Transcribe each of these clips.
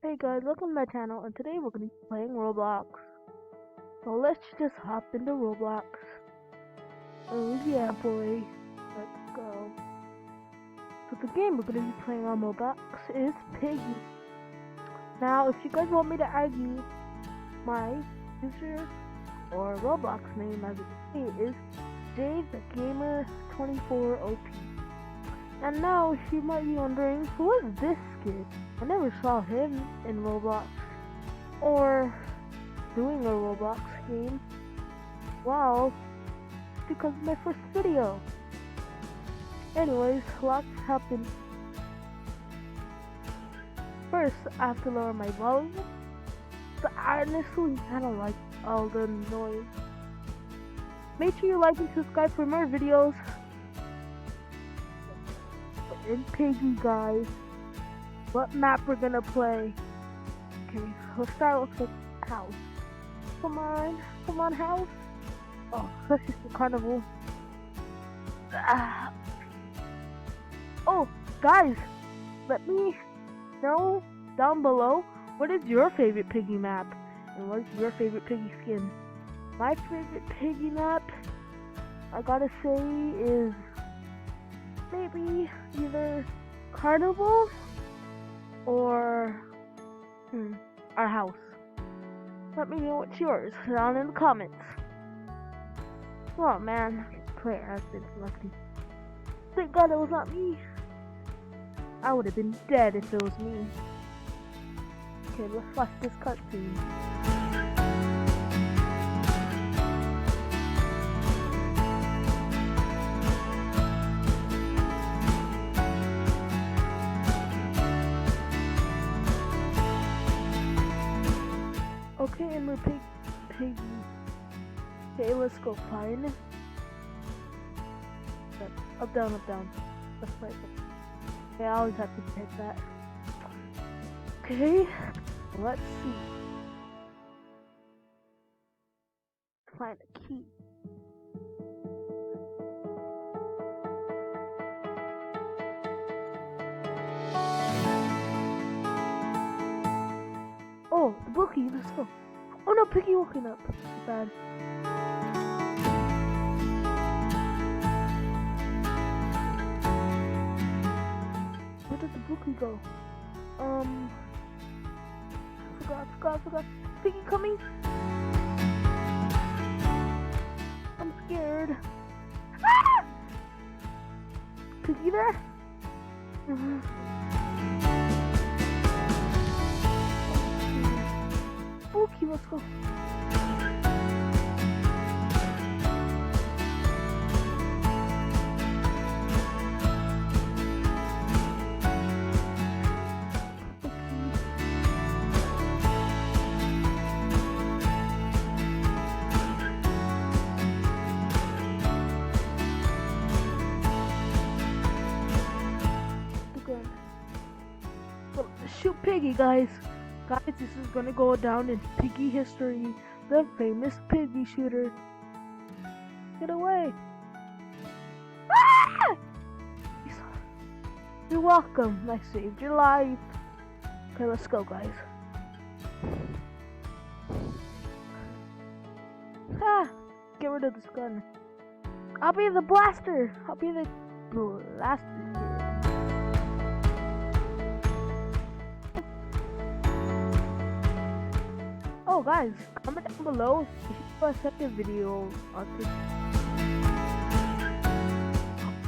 Hey guys, welcome to my channel, and today we're going to be playing Roblox. So let's just hop into Roblox. Oh yeah boy, let's go. So the game we're going to be playing on Roblox is Piggy. Now if you guys want me to add you, my user or Roblox name as you can see is JadeTheGamer24OP. And now you might be wondering, who is this kid? I never saw him in Roblox or doing a Roblox game. Well, because of my first video. Anyways, lots happened. First, I have to lower my volume. But honestly, I don't like all the noise. Make sure you like and subscribe for more videos. In Piggy, guys. What map we're gonna play? Okay, let's start with the house. Come on, house. Oh, that's just a carnival. Oh, guys, let me know down below what is your favorite Piggy map and what is your favorite Piggy skin. My favorite Piggy map, I gotta say, is maybe either Carnival or our house. Let me know what's yours down in the comments. Oh man, player has been selected. Thank God it was not me. I would have been dead if it was me. Okay, let's watch this cutscene. Okay, and we're Piggy. Okay, let's go find. Up, down, left, right. Okay, I always have to hit that. Okay, let's see. Find a key. Oh, the bookie, let's go. Oh no, Piggy walking up. Bad. Where did the bookie go? Forgot. Piggy coming. I'm scared. Ah! Piggy there? Bookie, let's go. Shoot Piggy, guys. Guys, this is gonna go down in Piggy history. The famous Piggy shooter. Get away. Ah! You're welcome. I saved your life. Okay, let's go, guys. Ah! Get rid of this gun. I'll be the blaster. I'll be the blaster kid. Oh guys, comment down below if you want a second video on this.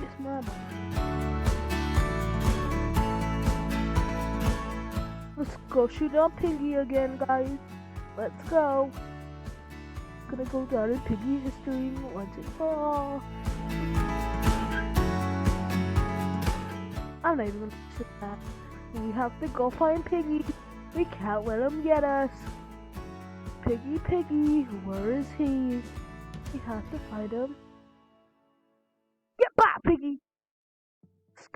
Yes, mama. Let's go shoot on Piggy again, guys. Let's go. Gonna go down in Piggy history once and for all. I'm not even gonna say that. We have to go find Piggy. We can't let him get us. Piggy, where is he? We have to find him. Get back, Piggy! Let's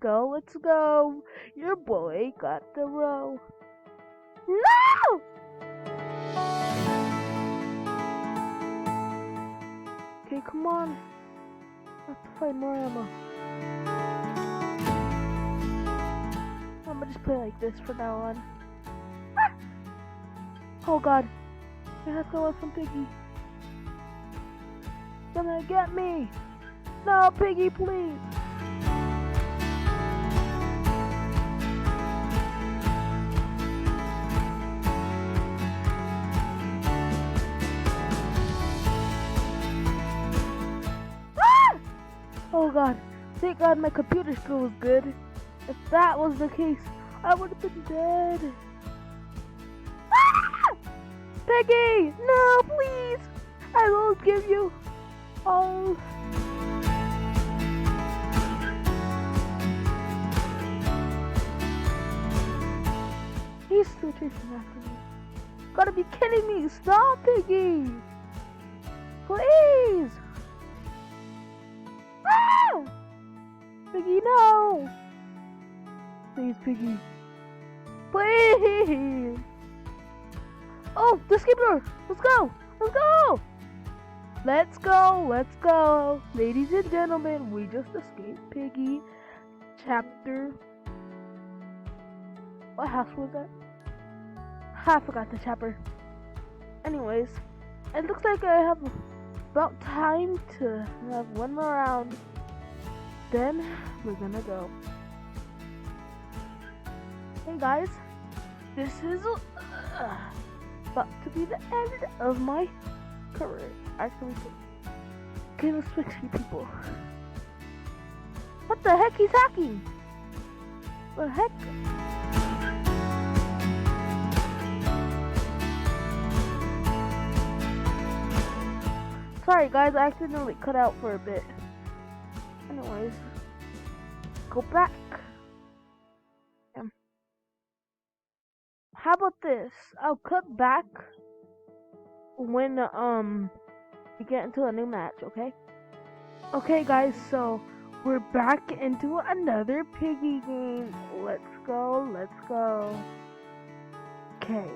go. Your boy got the row. No! Okay, come on. I have to find more ammo. I'm gonna just play like this from now on. Oh god. There has to go some piggy. Gonna get me. No, piggy, please. Ah! Oh god. Thank god my computer skill was good. If that was the case, I would have been dead. Ah! Piggy! No, please! I will give you all. He's still chasing after me. Gotta be kidding me! Stop, Piggy! Please! Ah! Piggy, no! Please, Piggy. Please! Oh, the escape door! Let's go! Let's go! Let's go! Let's go! Ladies and gentlemen, we just escaped Piggy. Chapter... What house was that? I forgot the chapter. Anyways, it looks like I have about time to have one more round. Then we're gonna go. Hey guys, this is about to be the end of my career. Actually, game of 60 people. What the heck? He's hacking. What the heck? Sorry guys, I accidentally cut out for a bit. Anyways, go back. How about this? I'll cut back when we get into a new match, okay? Okay guys, so we're back into another piggy game. Let's go, let's go. Okay,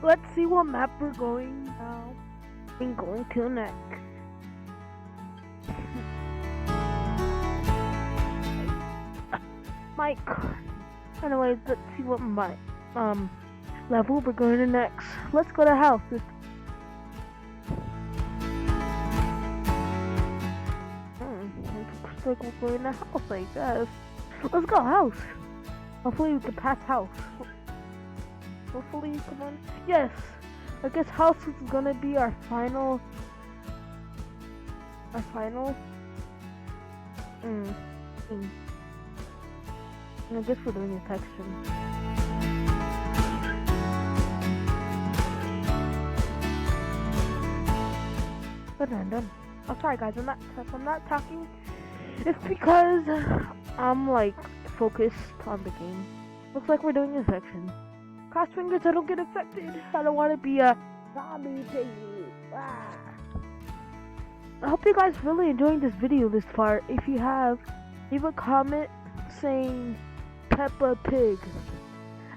let's see what map we're going now. I'm going to next. Mike. Anyways, let's see what my level we're going to next. Let's go to house. Looks like we're going to house, I guess. Let's go house. Hopefully we can pass house. Hopefully, come on. Yes. I guess house is gonna be our final. I guess we're doing a section. But I'm done. Oh, sorry guys, if I'm not talking, it's because I'm like focused on the game. Looks like we're doing a section. Cross fingers, I don't get affected. I don't want to be a zombie piggy. Ah. I hope you guys really enjoying this video this far. If you have, leave a comment saying Peppa Pig,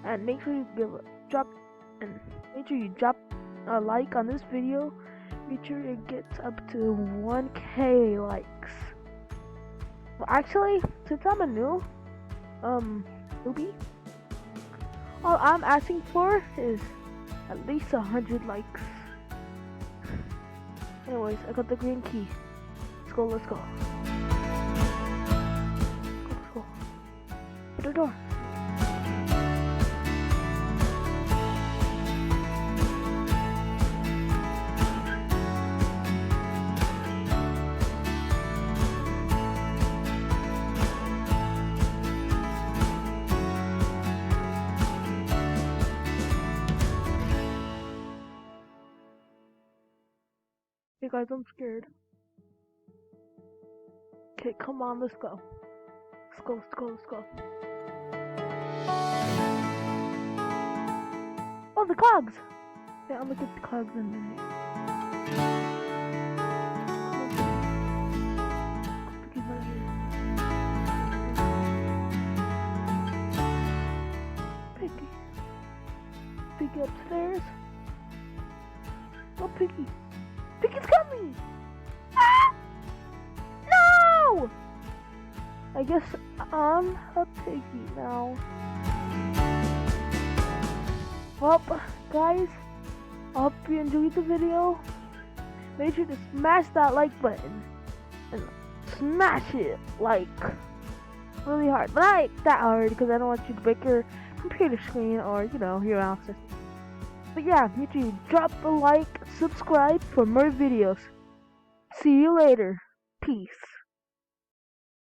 and make sure you drop a like on this video. Make sure it gets up to 1K likes. Well, actually, since I'm a newbie, all I'm asking for is at least 100 likes. Anyways, I got the green key. Let's go, let's go. Let's go. Put the door. Hey guys, I'm scared. Okay, come on, let's go. Let's go, let's go, let's go. Oh, the cogs! Yeah, I'll look at the cogs in a minute. Piggy's right here. Piggy. Piggy upstairs. Oh, Piggy. Piggy's coming! Ah! No! I guess I'm a piggy now. Well, guys, I hope you enjoyed the video. Make sure to smash that like button and smash it like really hard, but not that hard because I don't want you to break your computer screen or your mouse. But yeah, make sure you drop a like, subscribe for more videos. See you later. Peace.